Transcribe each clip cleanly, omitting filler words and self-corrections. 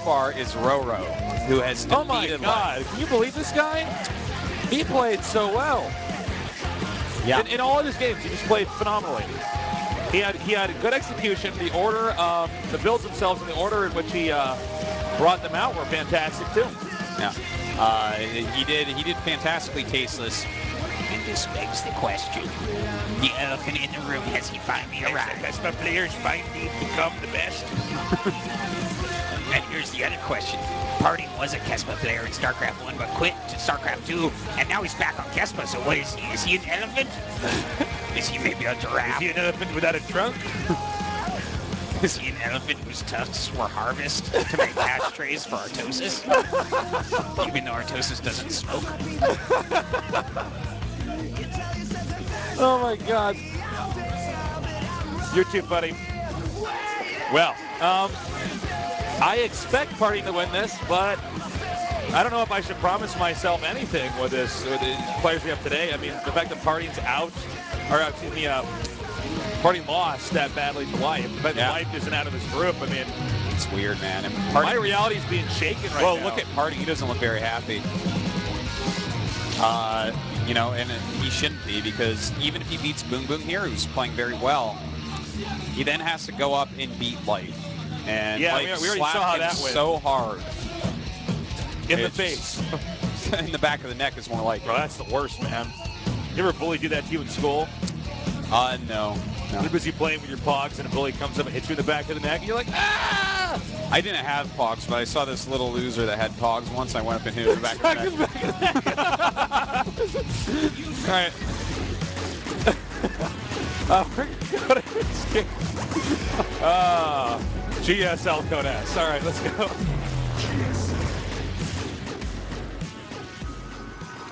far is Roro, who has defeated Oh my God! Life. Can you believe this guy? He played so well. Yeah. In all of his games, he just played phenomenally. He had good execution. The order, the builds themselves, and the order in which he brought them out were fantastic too. Yeah. He did fantastically tasteless. And this begs the question: the elephant in the room, has he finally arrived? Has my players finally become the best? And here's the other question. Parting was a Kespa player in StarCraft 1, but quit to StarCraft 2, and now he's back on Kespa, so what is he? Is he an elephant? Is he maybe a giraffe? Is he an elephant without a trunk? Is he an elephant whose tusks were harvested to make ashtrays for Artosis? Even though Artosis doesn't smoke. Oh my God. You're too funny. Well, I expect PartinG to win this, but I don't know if I should promise myself anything with the players we have today. I mean, the fact that PartinG's out, or excuse me, PartinG lost that badly to Life, but Life isn't out of this group. I mean, it's weird, man. And my reality is being shaken right now. Well, look at PartinG. He doesn't look very happy. You know, and he shouldn't be, because even if he beats BBongBBong here, who's playing very well, he then has to go up and beat Life. And yeah, Life we already saw how that went. So hard. In the face. In the back of the neck is more like. Bro, that's the worst, man. You ever bully do that to you in school? No. You're busy playing with your pogs and a bully comes up and hits you in the back of the neck and you're like, ah! I didn't have pogs, but I saw this little loser that had pogs once. I went up and hit him in the back of the neck. All right. We're going to escape. GSL Code S. All right, let's go.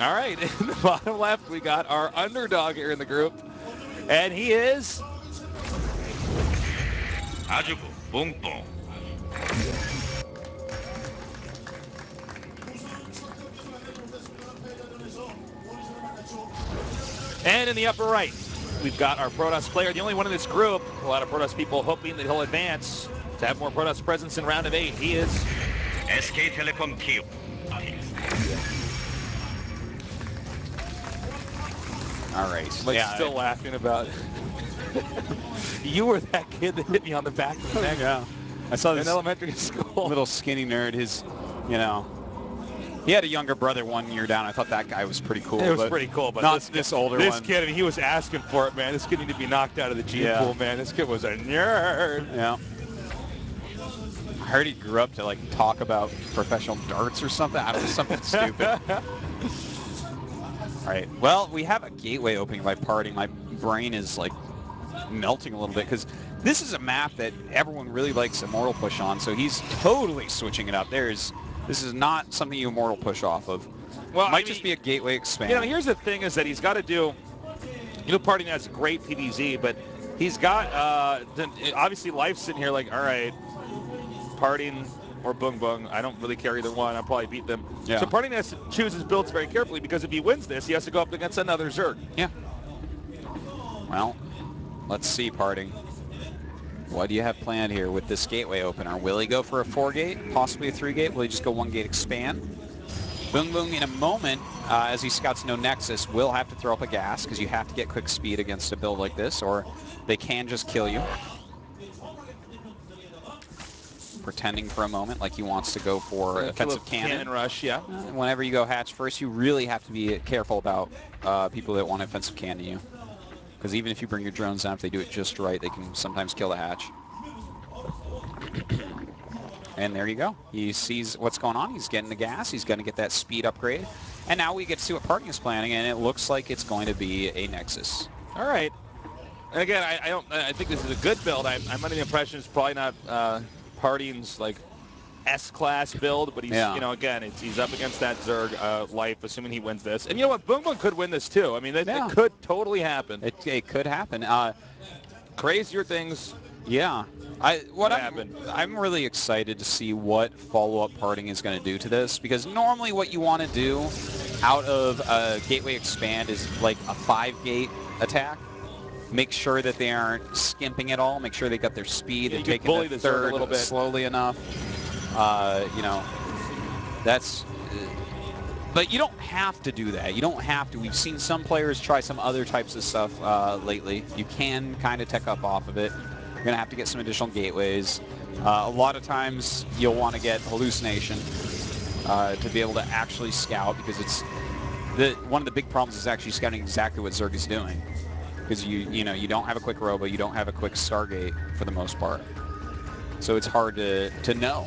All right, in the bottom left, we got our underdog here in the group, and he is Azubu BBongBBong. And in the upper right, we've got our Protoss player, the only one in this group. A lot of Protoss people hoping that he'll advance to have more Protoss presence in round of 8. He is SK Telecom Q. All right. Still laughing about you were that kid that hit me on the back of the neck. Yeah. I saw this in elementary school. Little skinny nerd. You know, he had a younger brother 1 year down. I thought that guy was pretty cool. It was pretty cool, but not this older one. This kid, I mean, he was asking for it, man. This kid needed to be knocked out of the gene pool, man. This kid was a nerd. Yeah. I heard he grew up to like talk about professional darts or something. I don't know, something stupid. All right. Well, we have a gateway opening by PartinG. My brain is like melting a little bit because this is a map that everyone really likes Immortal Push on. So he's totally switching it up. This is not something you Immortal Push off of. Well, it might just be a gateway expand. You know, here's the thing: is that he's got to do. You know, PartinG has great PvZ, but he's got obviously Life's sitting here like, all right, PartinG or BBongBBong. I don't really care either one. I'll probably beat them. Yeah. So PartinG has to choose his builds very carefully because if he wins this, he has to go up against another Zerg. Yeah. Well, let's see, PartinG. What do you have planned here with this gateway opener? Will he go for a 4-gate, possibly a 3-gate? Will he just go 1-gate expand? BBongBBong in a moment, as he scouts no Nexus, will have to throw up a gas because you have to get quick speed against a build like this, or they can just kill you. Pretending for a moment like he wants to go for offensive cannon rush, yeah. Whenever you go hatch first, you really have to be careful about people that want to offensive cannon you. Because even if you bring your drones down, if they do it just right, they can sometimes kill the hatch. And there you go. He sees what's going on. He's getting the gas. He's going to get that speed upgrade. And now we get to see what PartinG is planning, and it looks like it's going to be a Nexus. All right. And again, I think this is a good build. I'm under the impression it's probably not PartinG's like S-class build, but he's you know, again, he's up against that Zerg Life, assuming he wins this. And you know what, BBongBBong could win this too. I mean, it could totally happen. It could happen. Crazier things. Yeah. I'm really excited to see what follow-up PartinG is going to do to this, because normally what you want to do out of a gateway expand is like a 5-gate attack. Make sure that they aren't skimping at all. Make sure they got their speed and taking the third a little bit slowly enough. You know, that's... But you don't have to do that. You don't have to. We've seen some players try some other types of stuff lately. You can kind of tech up off of it. You're going to have to get some additional gateways. A lot of times you'll want to get hallucination to be able to actually scout, because it's one of the big problems is actually scouting exactly what Zerg is doing, because you don't have a quick robo, you don't have a quick Stargate for the most part, so it's hard to know.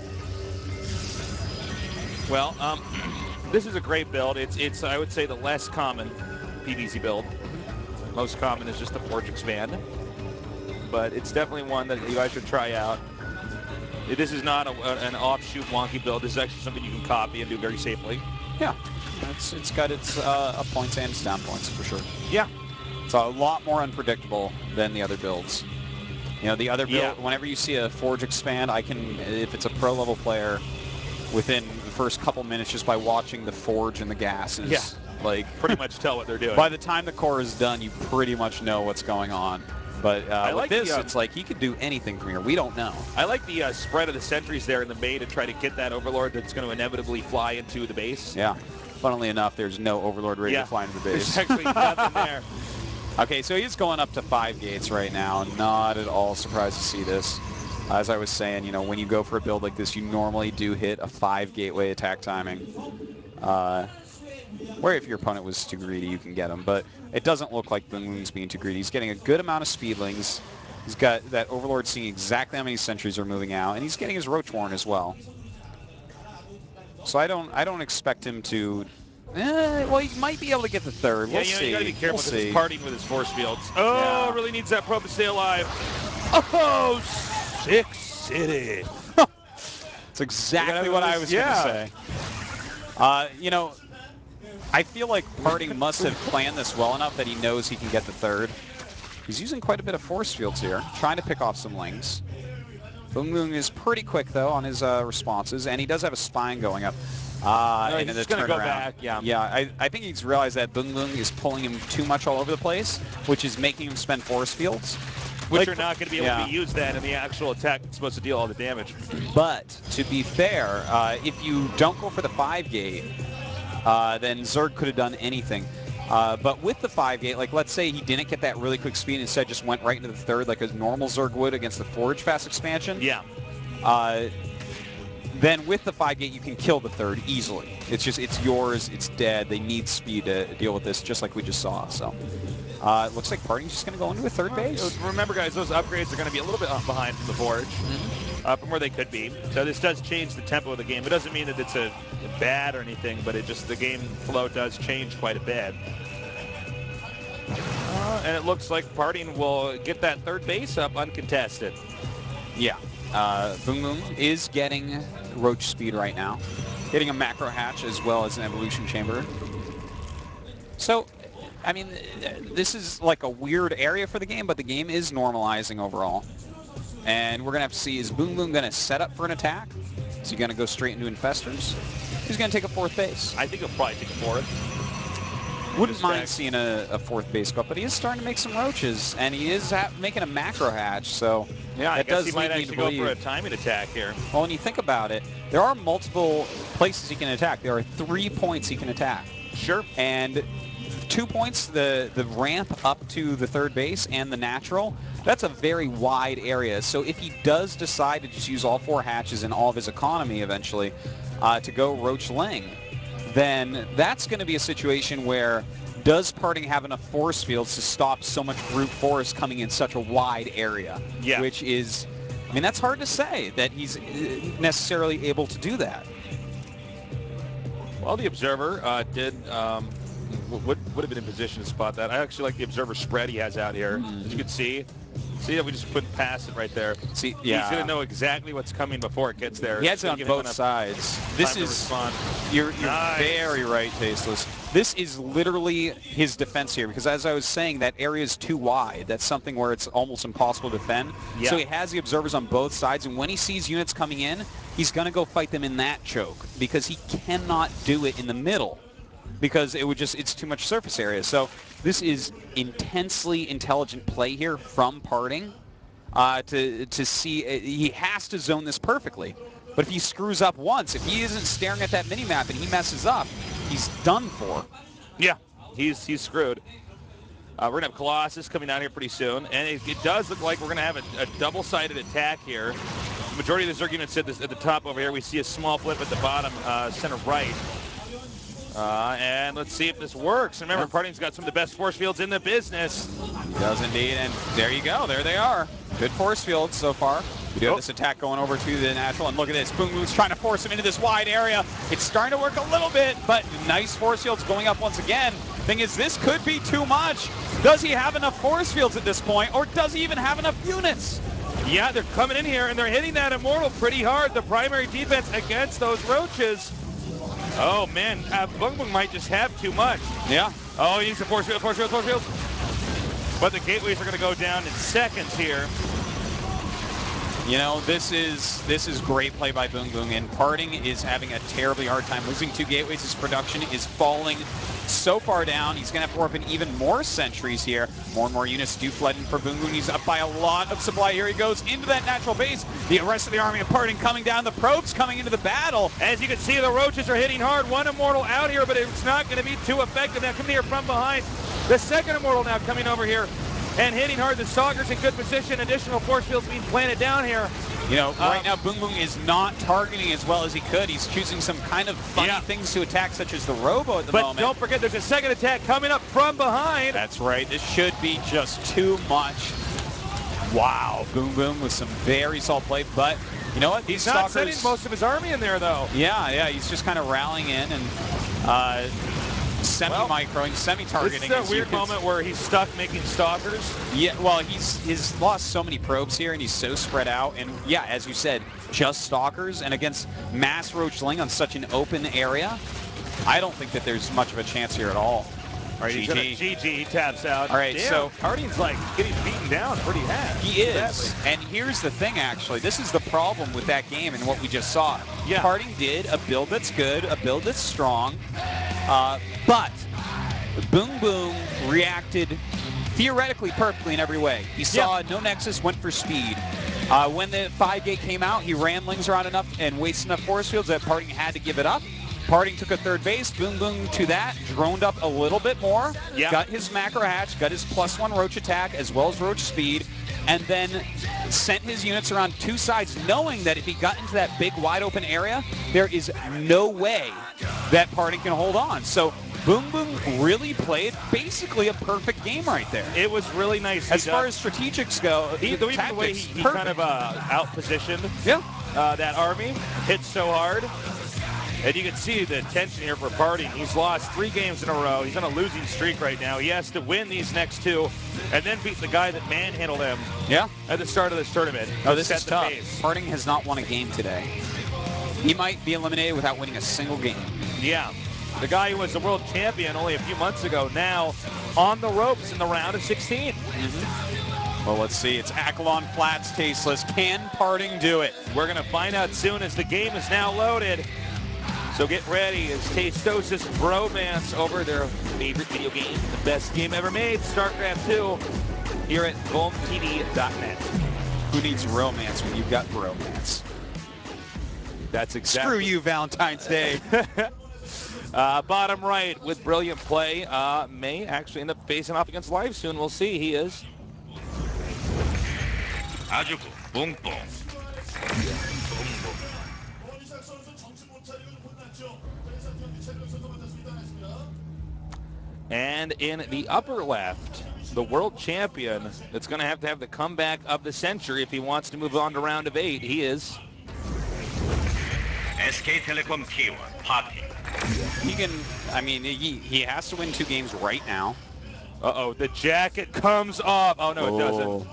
Well, this is a great build. It's I would say the less common PvZ build. Most common is just the Forge Expand, but it's definitely one that you guys should try out. This is not an offshoot wonky build. This is actually something you can copy and do very safely. Yeah, it's got its up points and its down points for sure. Yeah, it's a lot more unpredictable than the other builds. You know, the other build, whenever you see a Forge Expand, I can, if it's a pro level player, within the first couple minutes just by watching the forge and the gases, like pretty much tell what they're doing. By the time the core is done, you pretty much know what's going on. But with this, it's like he could do anything from here. We don't know. I like the spread of the sentries there in the May to try to get that Overlord that's going to inevitably fly into the base. Yeah. Funnily enough, there's no Overlord ready to fly into the base. There's actually nothing there. Okay, so he's going up to 5 gates right now. Not at all surprised to see this. As I was saying, you know, when you go for a build like this, you normally do hit a 5 gateway attack timing. Where if your opponent was too greedy, you can get him. But it doesn't look like BBongBBong's being too greedy. He's getting a good amount of speedlings. He's got that Overlord seeing exactly how many sentries are moving out, and he's getting his Roach Warren as well. So I don't expect him to... well, he might be able to get the third. We'll see. You got to be careful because he's partying with his force fields. Oh, really needs that probe to stay alive. Oh, Sick City. That's exactly what I was going to say. You know, I feel like PartinG must have planned this well enough that he knows he can get the third. He's using quite a bit of force fields here, trying to pick off some lings. BBongBBong is pretty quick, though, on his responses, and he does have a spine going up. He's just going to go back, Yeah, I think he's realized that BBongBBong is pulling him too much all over the place, which is making him spend force fields. Which are not going to be able to be used then in the actual attack that's supposed to deal all the damage. But, to be fair, if you don't go for the 5 gate, then Zerg could have done anything. But with the 5 gate, like let's say he didn't get that really quick speed and instead just went right into the third like a normal Zerg would against the Forge fast expansion. Yeah. Then with the 5 gate, you can kill the third easily. It's just, it's yours, it's dead. They need speed to deal with this, just like we just saw. So, it looks like PartinG's just going to go into a third base. Remember, guys, those upgrades are going to be a little bit behind from the Forge, from where they could be. So this does change the tempo of the game. It doesn't mean that it's a bad or anything, but it just, the game flow does change quite a bit. And it looks like PartinG will get that third base up uncontested. Yeah. BBongBBong is getting Roach speed right now. Getting a macro hatch as well as an evolution chamber. So, I mean, this is like a weird area for the game, but the game is normalizing overall. And we're going to have to see, is BBongBBong going to set up for an attack? Is he going to go straight into Infestors? He's going to take a 4th base. I think he'll probably take a 4th. Wouldn't mind seeing a 4th base go up, but he is starting to make some roaches, and he is making a macro hatch, so yeah, I guess he might lead me actually to go believe. for a timing attack here. Well, when you think about it, there are multiple places he can attack. There are 3 points he can attack. Sure. And 2 points, the ramp up to the third base and the natural, that's a very wide area. So if he does decide to just use all 4 hatches and all of his economy eventually to go Roach Ling, then that's going to be a situation where does PartinG have enough force fields to stop so much brute force coming in such a wide area? Yeah. Which is, I mean, that's hard to say that he's necessarily able to do that. Well, the Observer would have been in position to spot that. I actually like the Observer spread he has out here. As you can see that we just couldn't pass it right there. See, yeah. He's going to know exactly what's coming before it gets there. He has it on both sides. This is, you're nice. Very right, Tasteless. This is literally his defense here, because as I was saying, that area is too wide. That's something where it's almost impossible to defend. Yeah. So he has the Observers on both sides, and when he sees units coming in, he's going to go fight them in that choke, because he cannot do it in the middle, because it would just, it's too much surface area. So this is intensely intelligent play here from PartinG to see, he has to zone this perfectly. But if he screws up once, if he isn't staring at that mini-map and he messes up, he's done for. Yeah, he's screwed. We're going to have Colossus coming down here pretty soon, and it does look like we're going to have a double-sided attack here. The majority of the Zerg units sit at the top over here. We see a small flip at the bottom, center right. And let's see if this works. And remember, PartinG's got some of the best force fields in the business. Does indeed, and there you go. There they are. Good force fields so far. We do have this attack going over to the natural, and look at this. BoongBoong's trying to force him into this wide area. It's starting to work a little bit, but nice force fields going up once again. Thing is, this could be too much. Does he have enough force fields at this point, or does he even have enough units? Yeah, they're coming in here, and they're hitting that Immortal pretty hard. The primary defense against those roaches. Oh, man, BoongBoong might just have too much. Yeah. Oh, he needs a force field, force field, force field. But the gateways are going to go down in seconds here. You know, this is great play by BoongBoong, and PartinG is having a terribly hard time. Losing 2 gateways, his production is falling so far down. He's going to have to warp in even more sentries here. More and more units do flood in for BoongBoong. He's up by a lot of supply. Here he goes into that natural base. The rest of the army of PartinG coming down. The probes coming into the battle. As you can see, the roaches are hitting hard. One Immortal out here, but it's not going to be too effective. Now coming here from behind. The second Immortal now coming over here and hitting hard. The Stalker's in good position. Additional force fields being planted down here. You know, right now BoongBoong is not targeting as well as he could. He's choosing some kind of funny things to attack, such as the Robo at the moment. But don't forget, there's a second attack coming up from behind. That's right. This should be just too much. Wow, BoongBoong with some very solid play, but you know what? He's not sending most of his army in there, though. Yeah, he's just kind of rallying in and semi-microing, semi-targeting. This is a weird moment where he's stuck making Stalkers. Yeah, well, he's lost so many probes here, and he's so spread out. And yeah, as you said, just Stalkers, and against mass Roachling on such an open area, I don't think that there's much of a chance here at all. All right, GG. He taps out. All right, damn, so PartinG's like getting beaten down pretty bad. He is, and here's the thing, actually. This is the problem with that game and what we just saw. Yeah. PartinG did a build that's good, a build that's strong, but BoongBoong reacted theoretically perfectly in every way. He saw no Nexus, went for speed. When the 5-gate came out, he ran Lings around enough and wasted enough force fields that PartinG had to give it up. PartinG took a third base. BoongBoong to that, droned up a little bit more, got his macro hatch, got his +1 Roach attack as well as Roach speed, and then sent his units around 2 sides, knowing that if he got into that big wide open area, there is no way that PartinG can hold on. So BoongBoong really played basically a perfect game right there. It was really nice. As far as strategics go, the way he kind of out-positioned that army, hit so hard. And you can see the tension here for PartinG. He's lost 3 games in a row. He's on a losing streak right now. He has to win these next 2 and then beat the guy that manhandled him at the start of this tournament. Oh, this is tough. PartinG has not won a game today. He might be eliminated without winning a single game. Yeah. The guy who was the world champion only a few months ago, now on the ropes in the round of 16. Well, let's see. It's Akalon Flats Tasteless. Can PartinG do it? We're going to find out soon as the game is now loaded. So get ready as Tastosis bromance over their favorite video game, the best game ever made, StarCraft 2, here at VolmTV.net. Who needs romance when you've got bromance? That's exactly. Screw you, Valentine's Day. Bottom right with brilliant play. May actually end up facing off against Live soon. We'll see. He is. Azubu BBongBBong. And in the upper left, the world champion that's going to have the comeback of the century if he wants to move on to round of 8. He is SK Telecom T1 PartinG. He can, I mean, he has to win 2 games right now. Uh-oh, the jacket comes off. Oh, no, it doesn't.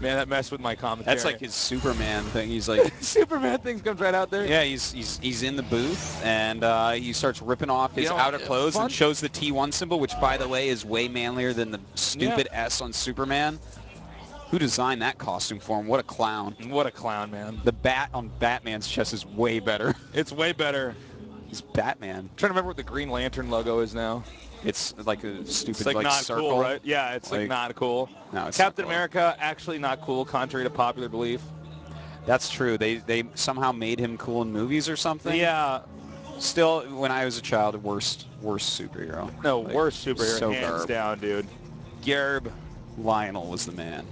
Man, that messed with my commentary. That's like his Superman thing. He's like Superman thing comes right out there. Yeah, he's in the booth and he starts ripping off his outer clothes and shows the T1 symbol, which by the way is way manlier than the stupid S on Superman. Who designed that costume for him? What a clown. What a clown, man. The bat on Batman's chest is way better. It's way better. He's Batman. I'm trying to remember what the Green Lantern logo is now. It's like a stupid like not circle. Cool, right? Yeah, it's like not cool. No, it's Captain not cool. America, actually not cool, contrary to popular belief. That's true. They somehow made him cool in movies or something. Yeah. Still, when I was a child, worst superhero. No, Like, worst superhero, so hands garb. down, dude. Garb. Lionel was the man.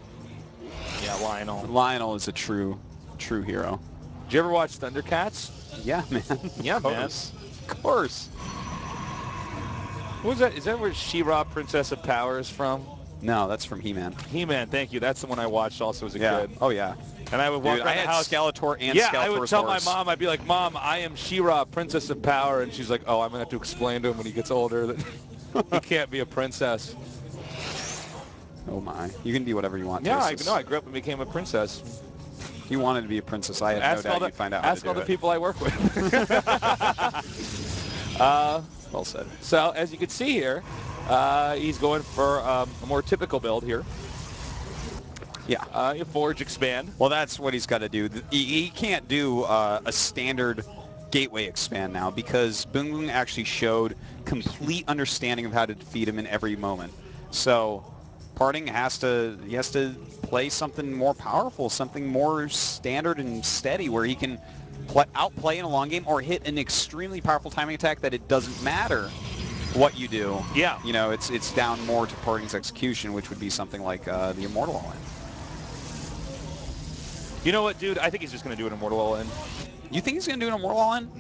Yeah, Lionel. Lionel is a true hero. Did you ever watch Thundercats? Yeah, man. Yeah, Of man. course. Of course. What was that? Is that where She-Ra, Princess of Power is from? No, that's from He-Man. He-Man, thank you. That's the one I watched also as a Yeah. kid. Oh, yeah. And I would walk Dude, around I the had house. Skeletor and Yeah, Skeletor's I would tell horse. my mom, I'd be like, Mom, I am She-Ra, Princess of Power. And she's like, oh, I'm going to have to explain to him when he gets older that he can't be a princess. Oh, my. You can be whatever you want. Yeah, Tosis. I grew up and became a princess. If you wanted to be a princess, I have no doubt you'd find out how to do it. Ask all the people I work with. Well said. So, as you can see here, he's going for a more typical build here. Yeah. You forge, expand. Well, that's what he's got to do. He can't do a standard gateway expand now because BoongBoong actually showed complete understanding of how to defeat him in every moment. So PartinG has to play something more powerful, something more standard and steady where he can outplay in a long game or hit an extremely powerful timing attack that it doesn't matter what you do. Yeah. You know, it's down more to PartinG's execution, which would be something like the Immortal All-In. You know what, dude? I think he's just going to do an Immortal All-In. You think he's going to do an Immortal All-In?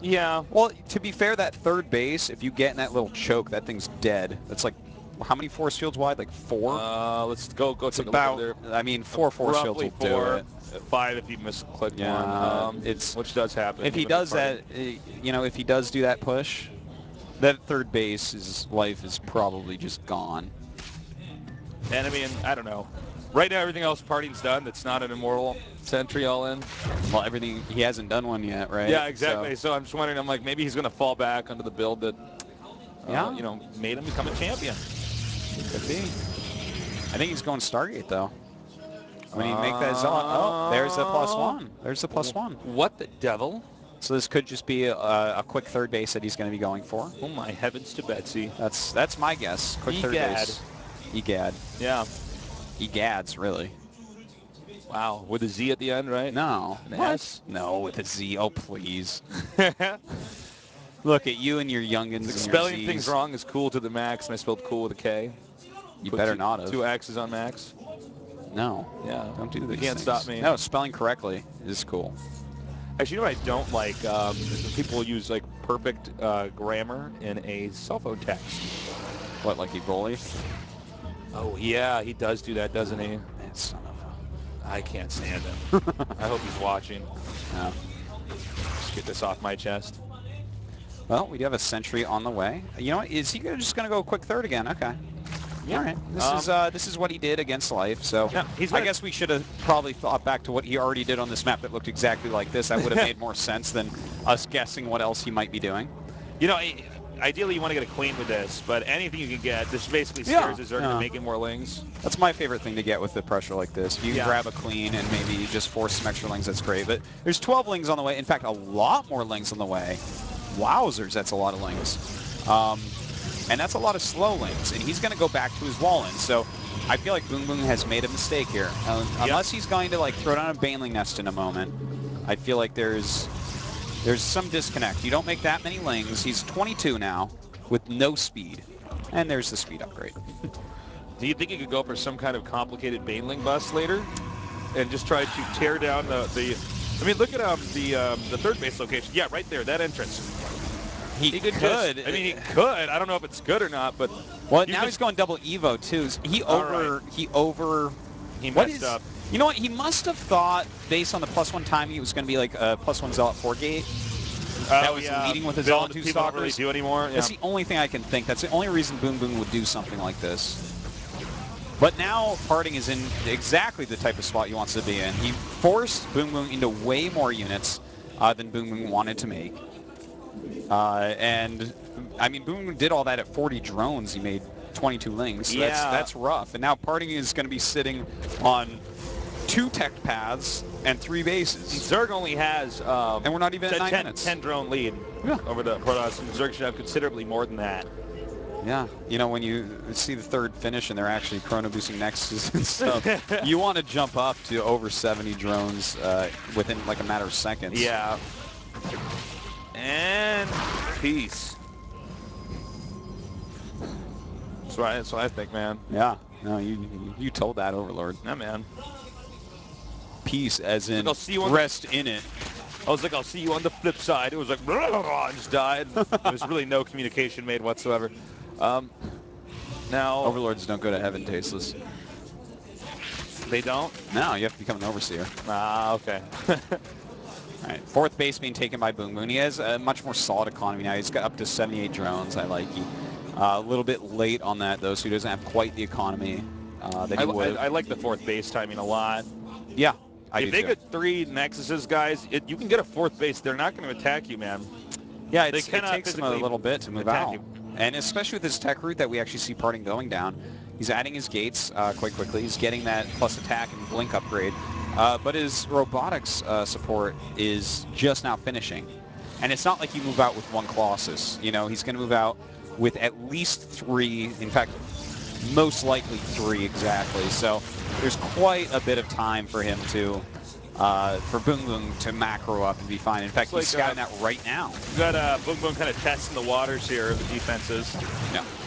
Yeah. Well, to be fair, that third base, if you get in that little choke, that thing's dead. That's like, how many force fields wide? Like 4? Let's go take a about, look there. I mean, 4 force fields will do it. 5 if you misclick Yeah, one, which does happen. If he does that, you know, if he does do that push, that third base, life is probably just gone. And I mean, I don't know. Right now, everything else PartinG's done that's not an Immortal Sentry All-In. Well, everything, he hasn't done one yet, right? Yeah, exactly. So I'm just wondering, I'm like, maybe he's going to fall back under the build that, you know, made him become a champion. Could be. I think he's going Stargate, though. When you make that Zealot, oh, there's the +1. There's the +1. What the devil? So this could just be a quick third base that he's going to be going for. Oh my heavens to Betsy. That's my guess. Quick third base. Egad. Yeah. Egads, really. Wow. With a Z at the end, right? No. An What? S? No, with a Z. Oh, please. Look at you and your youngins. And Spelling your things wrong is cool to the max, and I spelled cool with a K. You better not have. 2 X's on max. No. Yeah. Don't do these You can't things. stop me. No, spelling correctly is cool. Actually, you know what I don't like? People use like perfect grammar in a cell phone text. What, like Ebola? Oh yeah, he does do that, doesn't he? Man, son of a... I can't stand him. I hope he's watching. No. Just get this off my chest. Well, we do have a sentry on the way. You know what? Is he just going to go quick third again? Okay. Yeah. All right. This is what he did against Life. So Yeah, I guess we should have probably thought back to what he already did on this map that looked exactly like this. That would have made more sense than us guessing what else he might be doing. You know, ideally you want to get a queen with this, but anything you can get, this basically scares his Zerg into making more lings. That's my favorite thing to get with the pressure like this. If you can grab a queen and maybe just force some extra lings, that's great. But there's 12 lings on the way. In fact, a lot more lings on the way. Wowzers, that's a lot of lings. And that's a lot of slow lings. And he's going to go back to his wall in. So I feel like BoongBoong has made a mistake here. Unless he's going to like throw down a Baneling Nest in a moment, I feel like there's some disconnect. You don't make that many lings. He's 22 now with no speed. And there's the speed upgrade. Do you think he could go for some kind of complicated Baneling bust later? And just try to tear down the I mean, look at the third base location. Yeah, right there, that entrance. He could. I mean, he could. I don't know if it's good or not, but... Well, now he's going double Evo, too. He messed up. You know what? He must have thought, based on the +1 timing, it was going to be like a +1 Zealot 4 gate. That was leading with the Zealot 2 People don't really Stalkers. do anymore. That's the only thing I can think. That's the only reason BoongBoong would do something like this. But now PartinG is in exactly the type of spot he wants to be in. He forced BoongBoong into way more units than BoongBoong wanted to make. And, I mean, BoongBoong did all that at 40 drones. He made 22 lings. So that's rough. And now PartinG is going to be sitting on 2 tech paths and 3 bases. Zerg only has... and we're not even at 9 minutes. 10 drone lead over the Protoss, and Zerg should have considerably more than that. Yeah, you know, when you see the third finish and they're actually chrono boosting Nexus and stuff, you want to jump up to over 70 drones within like a matter of seconds. Yeah. And peace. That's what I think, man. Yeah. No, you told that, Overlord. Yeah, man. Peace, as in I'll see you on rest in it. I was like, I'll see you on the flip side. It was like, blah, blah, blah, and just died. There was really no communication made whatsoever. Now, Overlords don't go to heaven tasteless. they don't? No, you have to become an overseer. Ah, okay. All right, fourth base being taken by BongBBong. He has a much more solid economy now. He's got up to 78 drones. I like he. A little bit late on that, though, so he doesn't have quite the economy that he would. I like the fourth base timing a lot. Yeah, I do if they too. get 3 Nexuses, guys, you can get a fourth base. They're not going to attack you, man. Yeah, it cannot takes him a little bit to move attack out. you. And especially with his tech route that we actually see PartinG going down, he's adding his gates quite quickly. He's getting that plus attack and blink upgrade. But his robotics support is just now finishing. And it's not like you move out with 1 Colossus. You know, he's going to move out with at least 3, in fact, most likely 3 exactly. So there's quite a bit of time for him to, for BongBBong to macro up and be fine. In fact, he's scouting that right now. You got BongBBong kind of testing the waters here, the defenses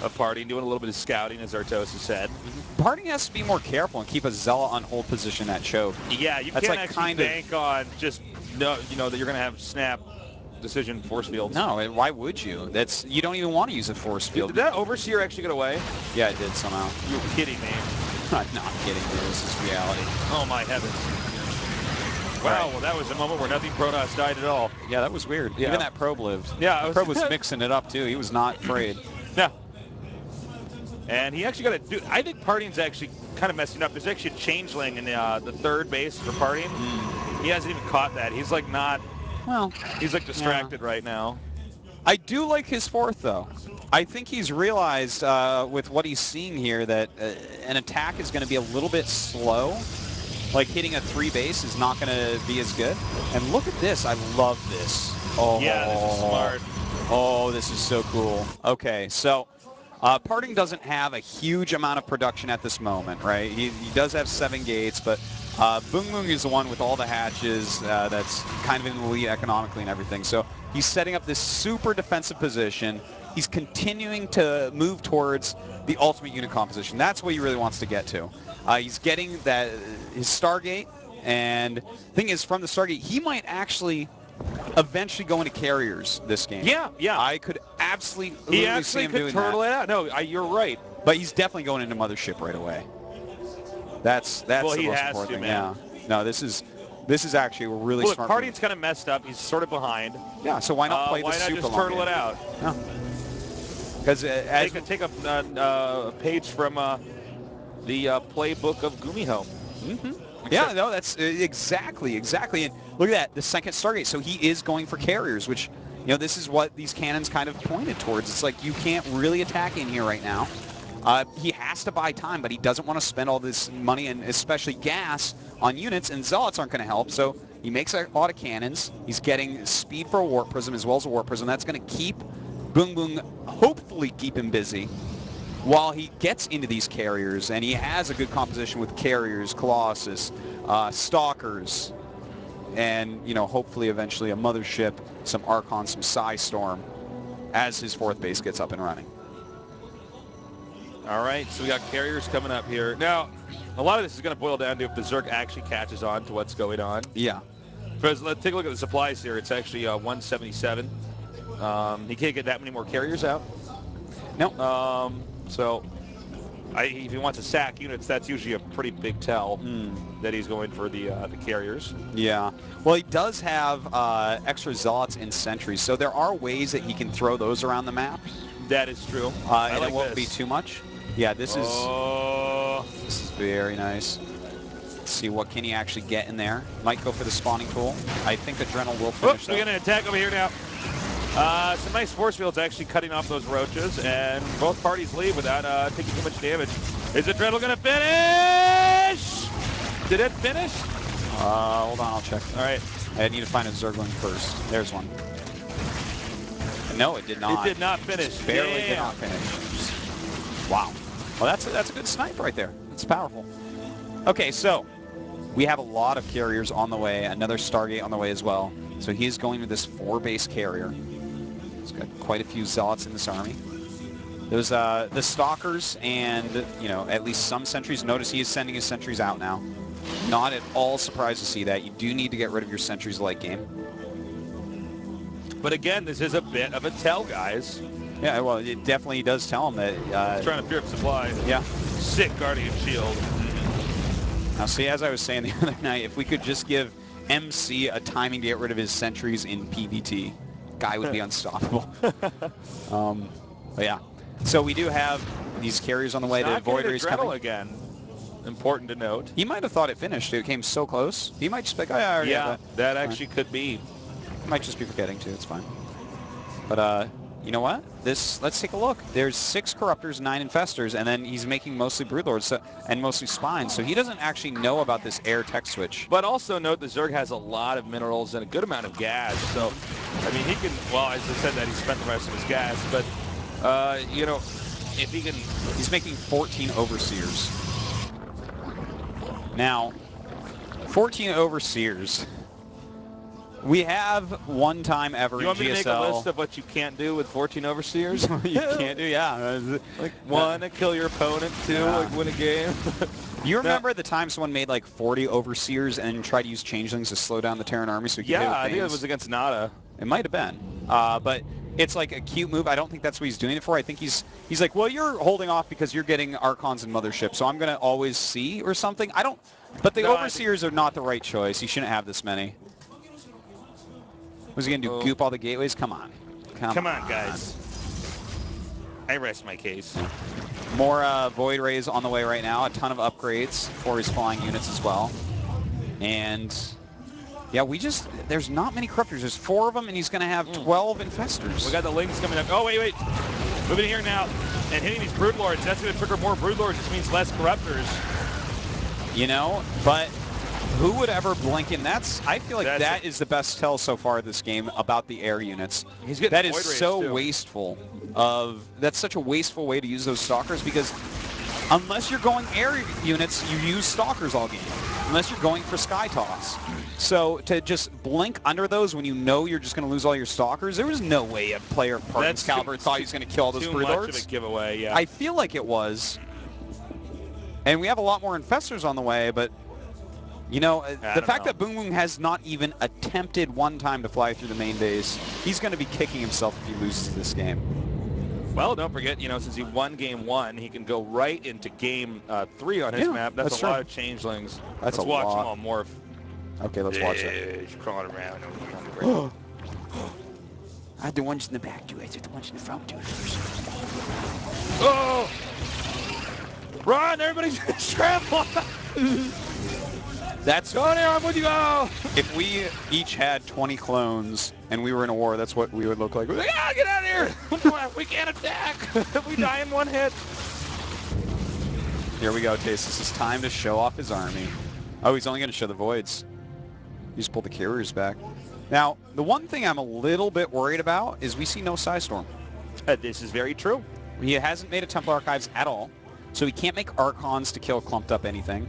of PartinG, doing a little bit of scouting, as Artosis said. PartinG has to be more careful and keep a Zealot on hold position at choke. Yeah, you That's can't like actually bank on just, you know, that you're going to have snap decision force fields. No, why would you? You don't even want to use a force field. Did that Overseer actually get away? Yeah, it did somehow. You're kidding me. I'm not kidding you. This is reality. Oh my heavens. Wow, well that was a moment where nothing Protoss died at all. Yeah, that was weird. Yeah. Even that probe lived. Yeah, probe was mixing it up too. He was not afraid. Yeah. And he actually got to do, I think PartinG's actually kind of messing up. There's actually a changeling in the third base for PartinG. He hasn't even caught that. He's like not, well, he's like distracted right now. I do like his fourth though. I think he's realized with what he's seeing here that an attack is going to be a little bit slow. Like hitting a 3 base is not going to be as good. And look at this. I love this. Oh, yeah, this is smart. Oh, this is so cool. Okay, so PartinG doesn't have a huge amount of production at this moment, right? He does have 7 gates, but BongBBong is the one with all the hatches that's kind of in the lead economically and everything. So he's setting up this super defensive position. He's continuing to move towards the ultimate unit composition. That's what he really wants to get to. He's getting his Stargate, and thing is, from the Stargate, he might actually eventually go into carriers this game. Yeah, yeah. I could absolutely see him doing that. He actually could turtle it out. No, you're right. But he's definitely going into Mothership right away. That's well, the he most has important to, thing. man. Yeah. No, this is actually a really Look, smart PartinG's kind of messed up. He's sort of behind. Yeah, so why not play the super long Why not just turtle it out? Yeah. Because take a page from the playbook of Gumiho. Mm-hmm. Yeah, no, that's exactly. And look at that, the second Stargate. So he is going for carriers, which, you know, this is what these cannons kind of pointed towards. It's like you can't really attack in here right now. He has to buy time, but he doesn't want to spend all this money and especially gas on units, and Zealots aren't going to help. So he makes a lot of cannons. He's getting speed for a Warp Prism as well as a Warp Prism. That's going to keep BongBBong, hopefully keep him busy while he gets into these carriers, and he has a good composition with carriers, Colossus, Stalkers, and, you know, hopefully eventually a Mothership, some Archon, some Psystorm, as his fourth base gets up and running. All right, so we got carriers coming up here. Now, a lot of this is going to boil down to if the Zerg actually catches on to what's going on. Yeah. Because let's take a look at the supplies here. It's actually 177. He can't get that many more carriers out. No. So if he wants to sack units, that's usually a pretty big tell that he's going for the carriers. Yeah. Well, he does have extra Zealots and Sentries, so there are ways that he can throw those around the map. That is true. And it won't be too much. Yeah, this is very nice. Let's see, what can he actually get in there? Might go for the spawning tool. I think Adrenal will finish. We're getting an attack over here now. Some nice force fields actually cutting off those roaches, and both parties leave without taking too much damage. Is Adrenal going to finish? Did it finish? Hold on, I'll check. All right. I need to find a Zergling first. There's one. No, it did not. It did not finish. Just barely did not finish. Wow. Well, that's a good snipe right there. That's powerful. Okay, so we have a lot of carriers on the way. Another Stargate on the way as well. So he is going with this 4-base carrier. He's got quite a few zealots in this army. There's the stalkers and, you know, at least some sentries. Notice he is sending his sentries out now. Not at all surprised to see that. You do need to get rid of your sentries late game. But again, this is a bit of a tell, guys. Yeah, well, it definitely does tell him that... He's trying to fear up supply. Yeah. Sick Guardian Shield. Now, see, as I was saying the other night, if we could just give MC a timing to get rid of his sentries in PvT, guy would be unstoppable. But yeah. So we do have these carriers on the way. The Void Rays coming again. Important to note. He might have thought it finished. It came so close. He might just be like, oh, yeah, I already have that. That actually could be. He might just be forgetting too. It's fine. But you know what? Let's take a look. There's 6 Corruptors, 9 Infestors, and then he's making mostly Broodlords and mostly Spines. So he doesn't actually know about this air tech switch. But also note the Zerg has a lot of minerals and a good amount of gas. So, I mean, he can, well, as I said that he spent the rest of his gas, but, you know, if he can... He's making 14 Overseers. Now, 14 Overseers. We have one time ever in GSL. You want me to make a list of what you can't do with 14 Overseers? You can't do, yeah. Like 1, kill your opponent. 2, like win a game. You remember the time someone made like 40 Overseers and tried to use changelings to slow down the Terran army so he could hit with I think it things? was against Nada. It might have been. But it's like a cute move. I don't think that's what he's doing it for. I think he's like, well, you're holding off because you're getting Archons and Mothership, so I'm going to always see or something. I don't... But the Overseers are not the right choice. He shouldn't have this many. Was he going to do? Goop all the gateways? Come on. Come on, guys. I rest my case. More Void Rays on the way right now. A ton of upgrades for his flying units as well. And yeah, there's not many Corruptors. There's 4 of them, and he's going to have 12 Infestors. We got the Lings coming up. Oh, wait. Moving here now. And hitting these Broodlords. That's going to trigger more Broodlords. This means less Corruptors. You know, but who would ever blink in? I feel like that is the best tell so far of this game about the air units. That is so wasteful. That's such a wasteful way to use those Stalkers, because unless you're going air units, you use Stalkers all game. Unless you're going for Sky Toss. So to just blink under those when you know you're just going to lose all your Stalkers, there was no way a player of PartinG's caliber thought he was going to kill all those Broodlords. Too much of a giveaway, yeah. I feel like it was. And we have a lot more Infestors on the way, but, you know, the fact that BBongBBong has not even attempted one time to fly through the main base, he's going to be kicking himself if he loses this game. Well, don't forget, you know, since he won game 1, he can go right into game 3 on his map. That's a lot of changelings. Let's watch them all morph. Okay, let's watch that. He's crawling around. I had the ones in the back do it. I did the ones in the front do it. Oh! Run! Everybody scramble! That's go there, I'm with you all! If we each had 20 clones and we were in a war, that's what we would look like. We're like, ah, get out of here! We can't attack! We die in one hit. Here we go, Tace. This is time to show off his army. Oh, he's only going to show the voids. He just pulled the carriers back. Now, the one thing I'm a little bit worried about is we see no Psystorm. This is very true. He hasn't made a Templar Archives at all. So he can't make Archons to kill clumped up anything.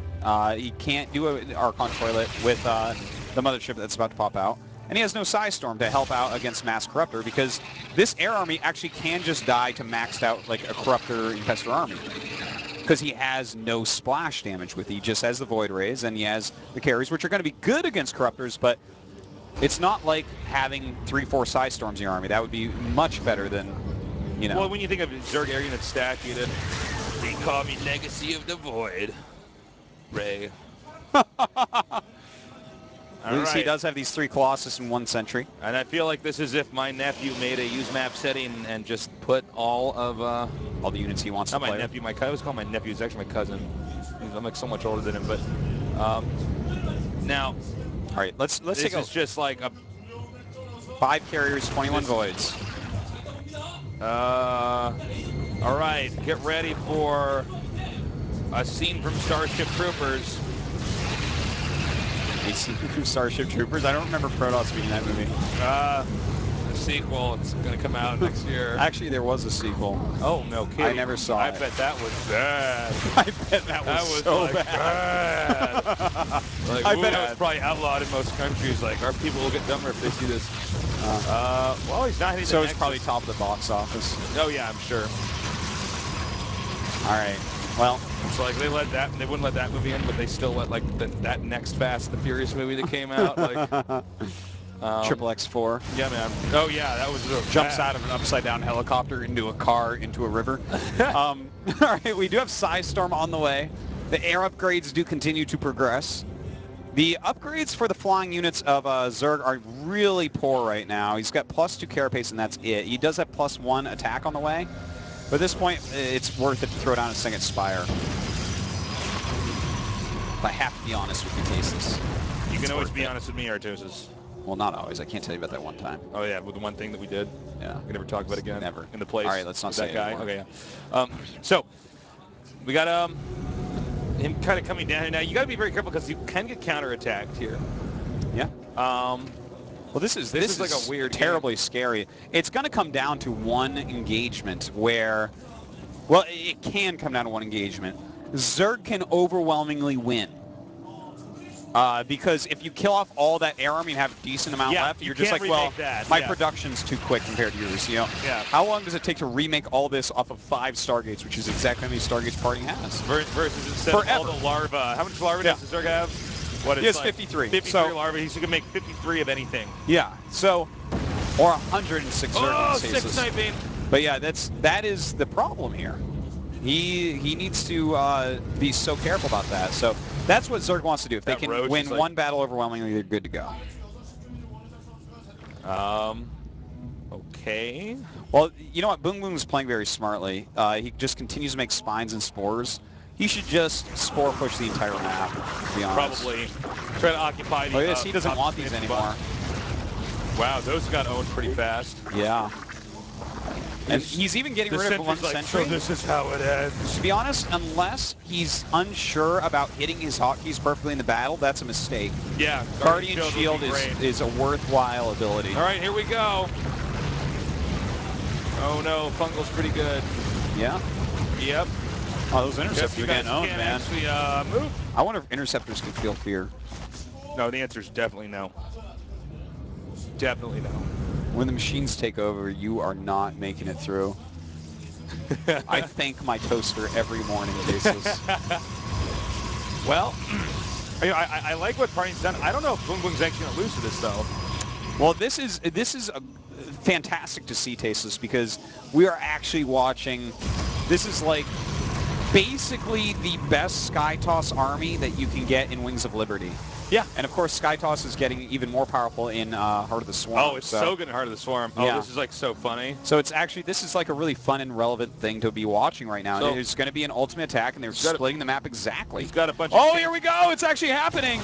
He can't do an Archon toilet with the Mothership that's about to pop out. And he has no Psystorm to help out against Mass Corruptor, because this air army actually can just die to maxed out like a Corruptor Infestor army. Because he has no splash damage with it. He just has the Void Rays and he has the carries, which are going to be good against Corruptors, but it's not like having 3-4 Psystorms in your army. That would be much better than, you know. Well, when you think of Zerg air unit stack unit, they call me Legacy of the Void. Ray. At least he does have these 3 Colossus and 1 Sentry. And I feel like this is if my nephew made a use map setting and just put all of... all the units he wants to play. Not my nephew, I always call my nephew, he's actually my cousin. I'm like so much older than him, but... now... All right, let's take a... This is just like a... 5 carriers, 21 voids. All right, get ready for a scene from Starship Troopers. A scene from Starship Troopers? I don't remember Protoss being in that movie. sequel. It's going to come out next year. Actually, there was a sequel. Oh, no kidding. I never saw it. I bet that was bad. I bet that was so like bad. Like, I bet that was probably outlawed in most countries. Like, our people will get dumber if they see this. Well, he's not hitting So the it's probably top of the box office. Oh, yeah, I'm sure. All right. Well, so like they wouldn't let that movie in, but they still let like that next Fast and the Furious movie that came out. Like Triple X4. Yeah, man. Oh yeah, that was jumps out of an upside down helicopter into a car into a river. All right, we do have Psystorm on the way. The air upgrades do continue to progress. The upgrades for the flying units of Zerg are really poor right now. He's got +2 carapace and that's it. He does have +1 attack on the way. But at this point, it's worth it to throw down a second Spire. If I have to be honest with you, Cases. You can always be honest with me, Artosis. Well, not always. I can't tell you about that one time. Oh, yeah, with the one thing that we did? Yeah. We never talk about it again? Never. In the place? All right, let's not say that guy? anymore. Okay, yeah. So, we got him kind of coming down here. Now, you got to be very careful because you can get counterattacked here. Yeah. Well, this is like a weird terribly scary. It's going to come down to one engagement where, well, it can come down to one engagement. Zerg can overwhelmingly win. Because if you kill off all that air army and have a decent amount left, you're just like, well, my production's too quick compared to yours, you know? Yeah. How long does it take to remake all this off of 5 Stargates, which is exactly how many Stargates PartinG has? Versus instead of all the larvae. How much larvae does the Zerg have? What is he has like 53. 53 larvae. He can make 53 of anything. Yeah. So, or 106 Zerg. Oh, 6 sniping. But yeah, that is the problem here. He needs to be so careful about that. So that's what Zerg wants to do. If they can win one battle overwhelmingly, they're good to go. Okay. Well, you know what? BBongBBong's playing very smartly. He just continues to make spines and spores. He should just spore push the entire map, to be honest. Probably. Try to occupy the... Look at this. He doesn't want these anymore. Wow, those got owned pretty fast. Yeah. And he's even getting rid of one sentry. So this is how it ends. To be honest, unless he's unsure about hitting his hotkeys perfectly in the battle, that's a mistake. Yeah. Guardian Shield is a worthwhile ability. All right, here we go. Oh no, Fungal's pretty good. Yeah? Yep. Oh, those interceptors are getting owned, man. Actually, move. I wonder if interceptors can feel fear. No, the answer is definitely no. Definitely no. When the machines take over, you are not making it through. I thank my toaster every morning, Jesus. Well, I like what PartinG's done. I don't know if BBongBBong's actually going to lose to this, though. Well, this is fantastic to see, Tasteless, because we are actually watching. This is like basically the best Skytoss army that you can get in Wings of Liberty. Yeah. And of course, Skytoss is getting even more powerful in Heart of the Swarm. Oh, it's so good in Heart of the Swarm. Oh, yeah. This is like so funny. So it's actually, this is like a really fun and relevant thing to be watching right now. So, there's going to be an ultimate attack, and they're splitting the map exactly. He's got a bunch of... Oh, here we go! It's actually happening!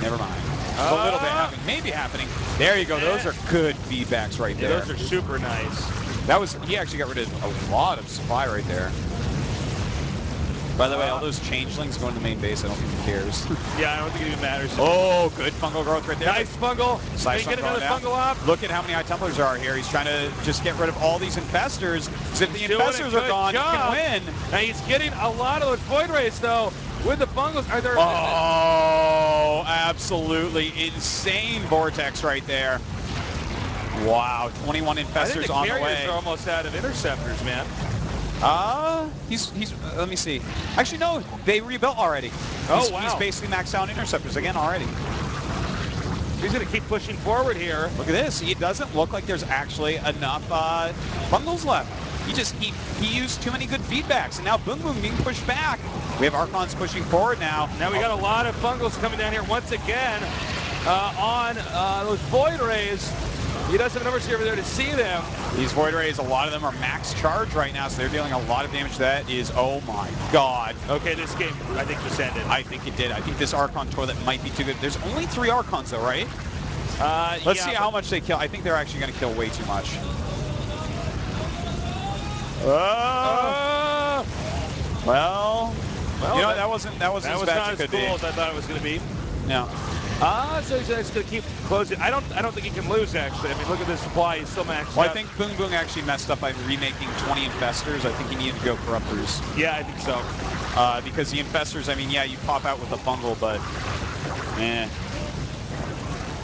Never mind. A little bit happening. Maybe happening. There you go. Those are good feedbacks right there. Those are super nice. That was, he actually got rid of a lot of supply right there. By the way, all those changelings going to the main base, I don't think he cares. Yeah, I don't think it even matters. Oh, good fungal growth right there. Nice fungal. Can you get another fungal off? Look at how many High Templars there are here. He's trying to just get rid of all these infestors. Because if the infestors are gone, he can win. And he's getting a lot of those void rays, though, with the fungals. Are there... Oh, absolutely insane vortex right there. Wow, 21 infestors on the way. I think the carriers are almost out of interceptors, man. He's let me see. Actually, no, they rebuilt already. Oh, wow. He's basically maxed out interceptors again already. He's going to keep pushing forward here. Look at this. It doesn't look like there's actually enough bundles left. He used too many good feedbacks, and now BBongBBong being pushed back. We have Archons pushing forward now. Now we got a lot of fungals coming down here once again on those void rays. He doesn't have an overseer over there to see them. These void rays, a lot of them are max charge right now, so they're dealing a lot of damage. That is, oh my god. Okay, this game, I think, just ended. I think it did. I think this Archon toilet might be too good. There's only 3 Archons, though, right? Let's see how much they kill. I think they're actually going to kill way too much. Well, you know, that wasn't as bad as it could be. That was not as cool as I thought it was going to be. No. So he's just going to keep closing. I don't think he can lose, actually. I mean, look at this supply. He's still maxed Well, out. I think BBongBBong actually messed up by remaking 20 Infestors. I think he needed to go Corruptors. Yeah, I think so. Because the Infestors, I mean, yeah, you pop out with a Fungal, but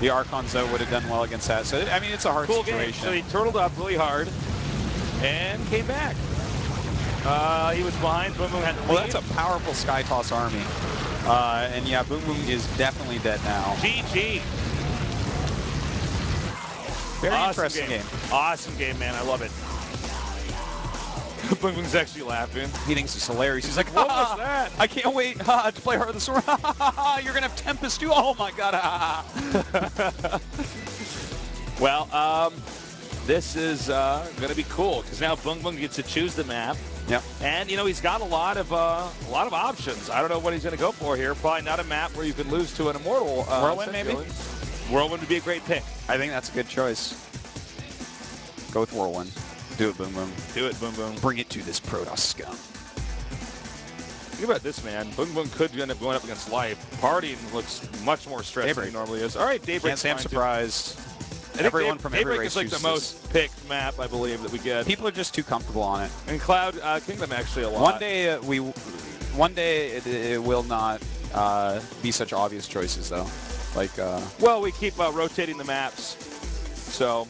the Archons, though, would have done well against that. So, I mean, it's a hard situation. Game. So he turtled up really hard and came back. He was behind. BoomBoom had to leave. Well, that's a powerful Sky Toss army. And yeah, BoomBoom is definitely dead now. GG. Very awesome interesting game. Awesome game, man. I love it. BoomBoom's actually laughing. He thinks it's hilarious. He's like, what was that? I can't wait to play Heart of the Sword. You're going to have Tempest too? Oh, my God. Well, this is going to be cool because now BoomBoom gets to choose the map. Yep. And you know he's got a lot of options. I don't know what he's going to go for here. Probably not a map where you can lose to an immortal. Whirlwind, maybe. Whirlwind would be a great pick. I think that's a good choice. Go with Whirlwind. Do it, BoomBoom. Do it, BoomBoom. Bring it to this Protoss scum. Think about this, man. BoomBoom could end up going up against Life. PartinG looks much more stressed than he normally is. All right, Daybreak. Can't say I'm surprised. I Everyone from every Daybreak race is like the most picked map, I believe, that we get. People are just too comfortable on it. And Cloud Kingdom actually a lot. One day it will not be such obvious choices though. Like well, we keep rotating the maps, so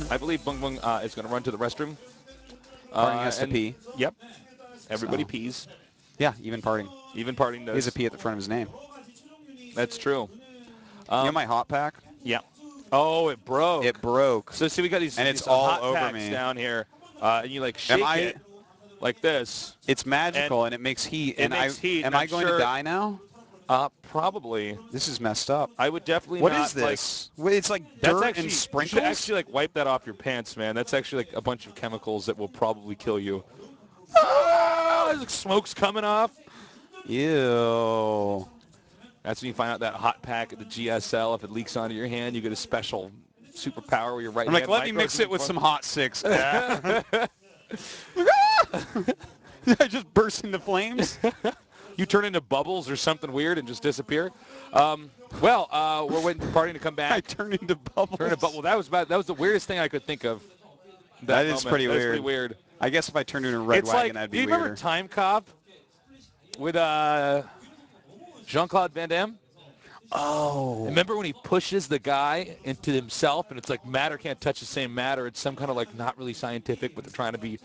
I believe BoomBoom is going to run to the restroom. PartinG has to pee. Yep. Everybody pees. Yeah, even PartinG. Even PartinG does. He has a P at the front of his name. That's true. You know my hot pack? Yeah. Oh, it broke. It broke. So see, we got these, and these it's all hot over packs me down here, and you like shake it like this. It's magical, and it makes heat. It makes heat. Am I going to die now? Probably. This is messed up. I would definitely What not. is this? It's like dirt and sprinkles? You should actually like wipe that off your pants, man. That's actually like a bunch of chemicals that will probably kill you. Oh, smoke's coming off. Ew. That's when you find out that hot pack at the GSL, if it leaks onto your hand, you get a special superpower where you're right. I'm like, let me mix it with some hot six. I just burst into flames. You turn into bubbles or something weird and just disappear. We're waiting for PartinG to come back. I turn into bubbles. Well, that was the weirdest thing I could think of. That is pretty weird. Pretty weird. I guess if I turned into a red wagon, that'd be weirder. Do you remember Time Cop with Jean-Claude Van Damme? Oh. Remember when he pushes the guy into himself, and it's like matter can't touch the same matter. It's some kind of like not really scientific, but they're trying to be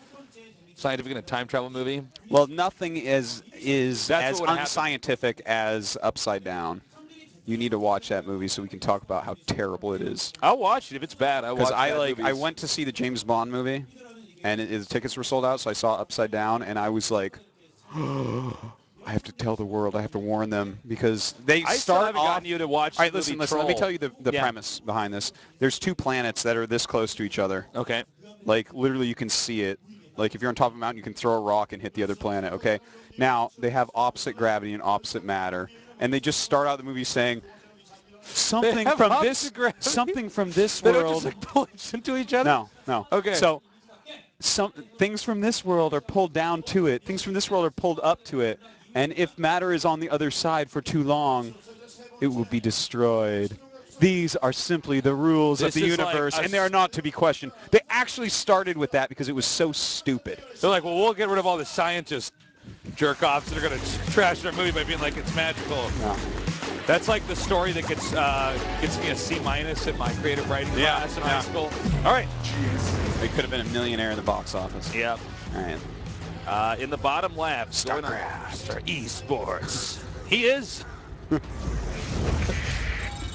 scientific in a time travel movie. Well, nothing is as unscientific as Upside Down. You need to watch that movie so we can talk about how terrible it is. I'll watch it if it's bad. Because I went to see the James Bond movie, and the tickets were sold out, so I saw Upside Down, and I was like, I have to tell the world. I have to warn them because they start off. Gotten you to watch. All right, listen. Let me tell you the premise behind this. There's two planets that are this close to each other. Okay. Like literally, you can see it. Like if you're on top of a mountain, you can throw a rock and hit the other planet. Okay. Now they have opposite gravity and opposite matter, and they just start out the movie saying something from this They world. don't just like push into each other. No. Okay. So things from this world are pulled down to it. Things from this world are pulled up to it. And if matter is on the other side for too long, it will be destroyed. These are simply the rules of the universe, and they are not to be questioned. They actually started with that because it was so stupid. They're like, well, we'll get rid of all the scientists jerk-offs that are going to trash our movie by being like, it's magical. No. That's like the story that gets me a C- in my creative writing class in high school. All right. They could have been a millionaire in the box office. Yep. All right. In the bottom left, StarCraft. Esports. He is.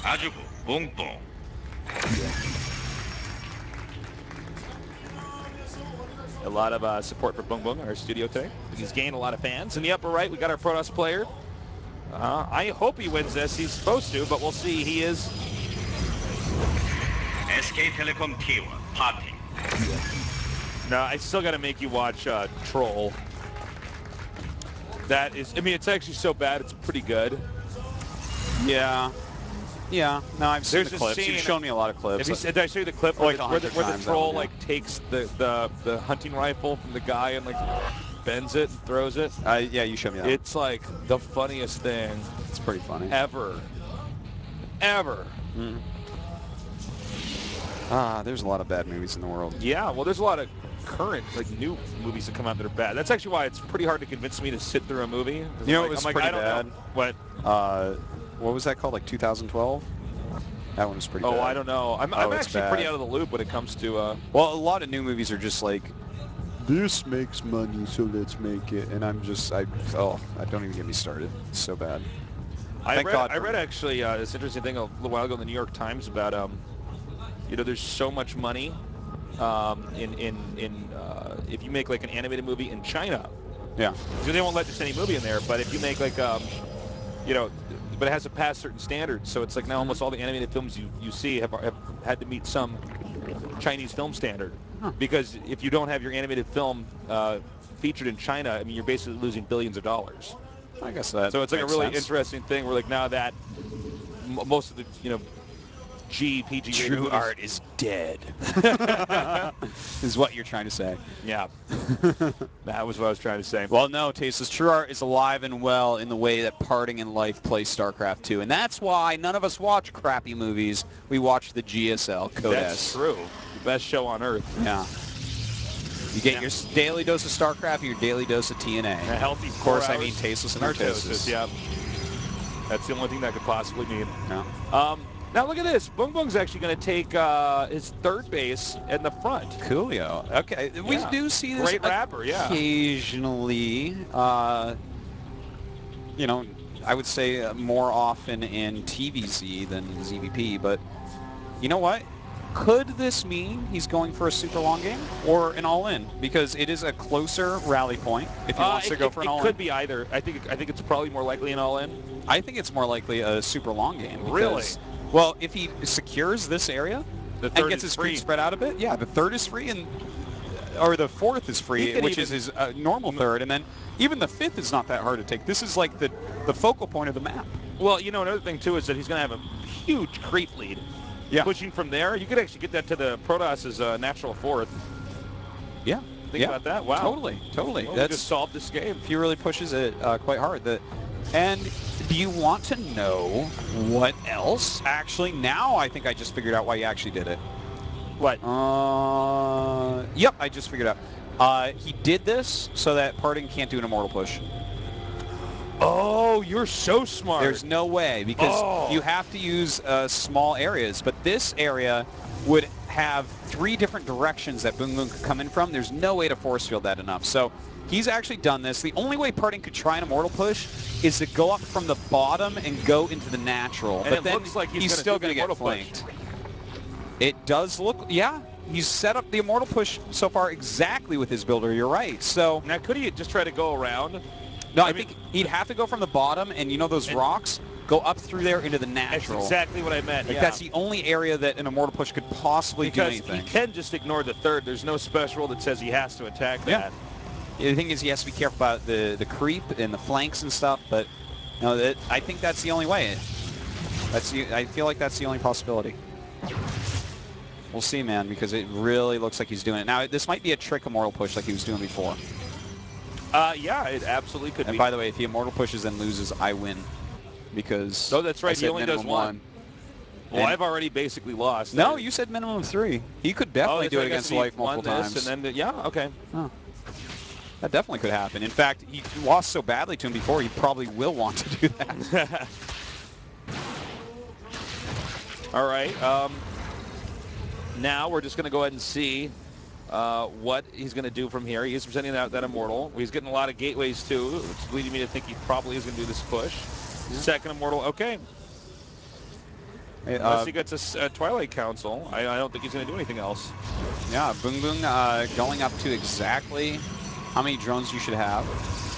Azubu BBongBBong. A lot of support for BBongBBong in our studio today. He's gained a lot of fans. In the upper right, we got our Protoss player. I hope he wins this. He's supposed to, but we'll see. He is. SK Telecom T1 PartinG. No, I still got to make you watch Troll. That is, I mean, it's actually so bad, it's pretty good. Yeah. Yeah. No, I've seen There's the a clips. scene- You've shown me a lot of clips. Did I show you the clip Like where the 100 times, troll yeah. like takes the hunting rifle from the guy and like bends it and throws it? Yeah, you showed me that. It's like the funniest thing It's pretty funny. ever. ever. There's a lot of bad movies in the world. Yeah, well, there's a lot of current, like, new movies that come out that are bad. That's actually why it's pretty hard to convince me to sit through a movie. You know, I'm it was like, pretty I don't bad. know. What? What was that called? Like 2012? That one was pretty bad. Oh, I don't know. I'm it's actually pretty bad. out of the loop when it comes to... Well, a lot of new movies are just like, this makes money, so let's make it. And I don't even get me started. It's so bad. I read actually this interesting thing a little while ago in the New York Times about, you know, there's so much money if you make like an animated movie in China. Yeah. So they won't let just any movie in there, but if you make like, you know, but it has to pass certain standards. So it's like now almost all the animated films you see have had to meet some Chinese film standard. Because if you don't have your animated film featured in China, I mean, you're basically losing billions of dollars. I guess that So it's like a makes really sense. interesting thing where like now that most of the, you know, PG True movies, art is dead. Is what you're trying to say. yeah, that was what I was trying to say. Well, no, Tasteless. True art is alive and well in the way that PartinG and Life plays StarCraft 2. And that's why none of us watch crappy movies. We watch the GSL Code That's S. true. The best show on earth. Yeah. You get your daily dose of StarCraft and your daily dose of TNA. A healthy 4 Of course, hours. I mean Tasteless and Narcosis, yeah. That's the only thing that could possibly mean. Yeah. Now look at this. BoongBoong's actually going to take his third base in the front. Coolio. Okay. We do see this great rapper, occasionally. You know, I would say more often in TVZ than ZVP, but you know what? Could this mean he's going for a super long game or an all-in? Because it is a closer rally point if he wants to go for an all-in. It could be either. I think it's probably more likely an all-in. I think it's more likely a super long game. Because, really? Well, if he secures this area and gets his creep spread out a bit, yeah, the third is free or the fourth is free, which is his normal third, and then even the fifth is not that hard to take. This is like the focal point of the map. Well, you know, another thing too is that he's going to have a huge creep lead. Yeah. Pushing from there, you could actually get that to the Protoss's natural fourth. Yeah. Think about that. Wow. Totally. Well, that's just solved this game. If he really pushes it quite hard. And do you want to know what else? Actually, now I think I just figured out why he actually did it. What? Yep, I just figured out. He did this so that PartinG can't do an immortal push. Oh, you're so smart. There's no way, because you have to use small areas, but this area would have 3 different directions that BoongBoong could come in from. There's no way to force field that enough. So he's actually done this. The only way PartinG could try an immortal push is to go up from the bottom and go into the natural. And but it then looks like he's still going to get flanked. It does look, yeah. He's set up the immortal push so far exactly with his builder. You're right. So now could he just try to go around? No, I think he'd have to go from the bottom, and you know those rocks? Go up through there into the natural. That's exactly what I meant, Like that's the only area that an immortal push could possibly do anything. Because he can just ignore the third. There's no special rule that says he has to attack that. The thing is, he has to be careful about the creep and the flanks and stuff, but no, I think that's the only way. I feel like that's the only possibility. We'll see, man, because it really looks like he's doing it. Now, this might be a trick immortal push like he was doing before. Yeah, it absolutely could be. And by the way, if he immortal pushes and loses, I win. Because no, that's right. He only does one. Well, I've already basically lost. No, you said minimum 3. He could definitely do it against Life multiple times. And then, yeah, okay. Oh. That definitely could happen. In fact, he lost so badly to him before, he probably will want to do that. All right. Now we're just going to go ahead and see what he's going to do from here. He is presenting that immortal. He's getting a lot of gateways too, which is leading me to think he probably is going to do this push. Second immortal, okay. Unless he gets a Twilight Council, I don't think he's going to do anything else. Yeah, BoongBoong going up to exactly how many drones you should have.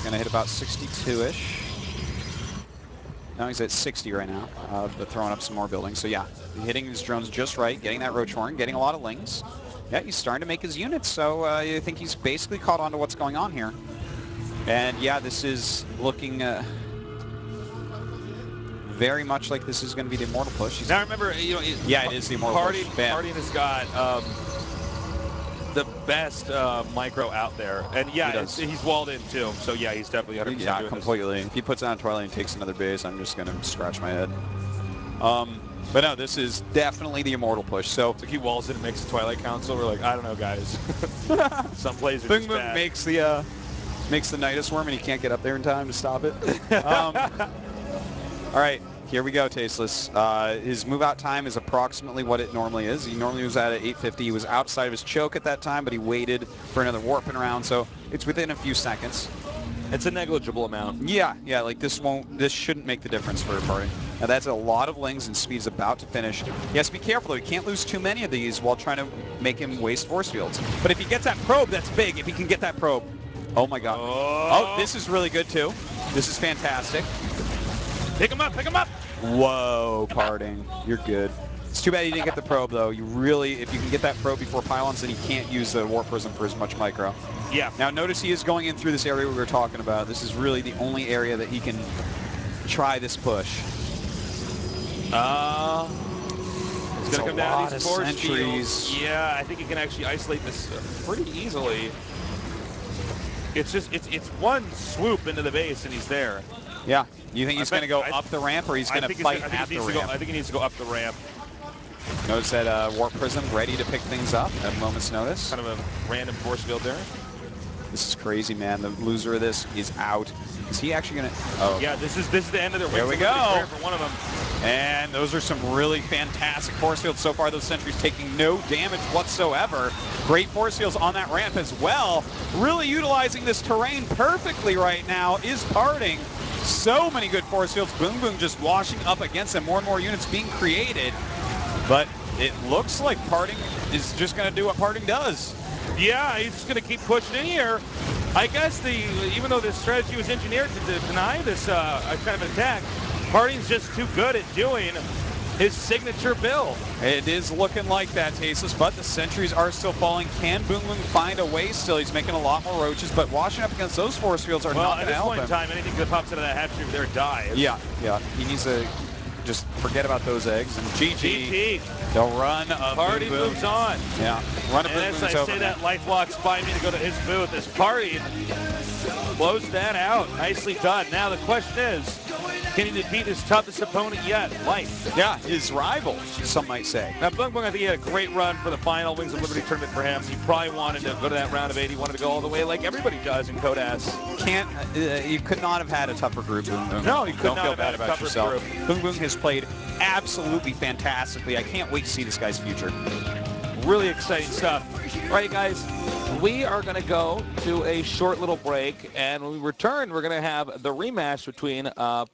Going to hit about 62-ish. No, he's at 60 right now, but throwing up some more buildings. So yeah, hitting his drones just right, getting that Rotorn, getting a lot of lings. Yeah, he's starting to make his units, so I think he's basically caught on to what's going on here. And yeah, this is looking very much like this is going to be the immortal push. Now remember, you know, it is the immortal push. PartinG has got the best micro out there, and yeah, he's walled in too. So yeah, he's definitely 100%. Yeah, completely. If he puts on a Twilight and takes another base, I'm just going to scratch my head. But no, this is definitely the immortal push. So He walls in and makes the Twilight Council. We're like, I don't know, guys. Some plays are Boom just Boom bad. makes the Nidus Worm, and he can't get up there in time to stop it. All right, here we go, Tasteless. His move-out time is approximately what it normally is. He normally was at 850. He was outside of his choke at that time, but he waited for another warping round, so it's within a few seconds. It's a negligible amount. Yeah, like this shouldn't make the difference for a party. Now that's a lot of lings, and speed's about to finish. He has to be careful though. He can't lose too many of these while trying to make him waste force fields. But if he gets that probe, that's big. If he can get that probe. Oh my god. Oh, this is really good too. This is fantastic. Pick him up, pick him up. Whoa, PartinG. You're good. It's too bad he didn't get the probe though. You really, if you can get that probe before pylons, then he can't use the warp prism for as much micro. Yeah. Now notice he is going in through this area we were talking about. This is really the only area that he can try this push. He's going to come down these force sentries. fields. Yeah, I think he can actually isolate this pretty easily. It's just, it's one swoop into the base and he's there. Yeah. You think he's going to go up the ramp, or he's going to fight at the ramp? I think he needs to go up the ramp. Notice that warp prism ready to pick things up at a moment's notice. Kind of a random force field there. This is crazy, man. The loser of this is out. Is he actually going to... Oh. Yeah, this is the end of their Here we go. For one of them. And those are some really fantastic force fields. So far, those sentries taking no damage whatsoever. Great force fields on that ramp as well. Really utilizing this terrain perfectly right now is PartinG. So many good force fields. Boom Boom just washing up against them. More and more units being created. But it looks like PartinG is just going to do what PartinG does. Yeah, he's just going to keep pushing in here. I guess even though this strategy was engineered to deny this kind of attack, PartinG's just too good at doing his signature build. It is looking like that, Tasteless, but the sentries are still falling. Can Boom Boom find a way still? He's making a lot more roaches, but washing up against those force fields are not going to help him. Well, at this point in time, anything that pops out of that hatchery over there dies. Yeah. He needs to just forget about those eggs, and GG. The run of Party Boom Boom moves on. Yeah, run of Boom And Boom as is I over say now. that, LifeLock's by me to go to his booth. This Party blows that out. Nicely done. Now the question is, can he defeat his toughest opponent yet? Life. Yeah, his rival, some might say. Now, BBongBBong, I think he had a great run for the final Wings of Liberty tournament for him. He probably wanted to go to that round of 8. He wanted to go all the way like everybody does in Codas. You could not have had a tougher group, Boom Boom. No, you could Don't not feel have bad had a about tougher yourself. group. Boom Boom has played absolutely fantastically. I can't wait to see this guy's future. Really exciting stuff. All right, guys, we are going to go to a short little break, and when we return, we're going to have the rematch between White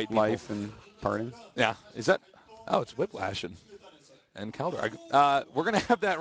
People. Life and PartinG. Yeah, is that? Oh, it's Whiplash and Calder. We're going to have that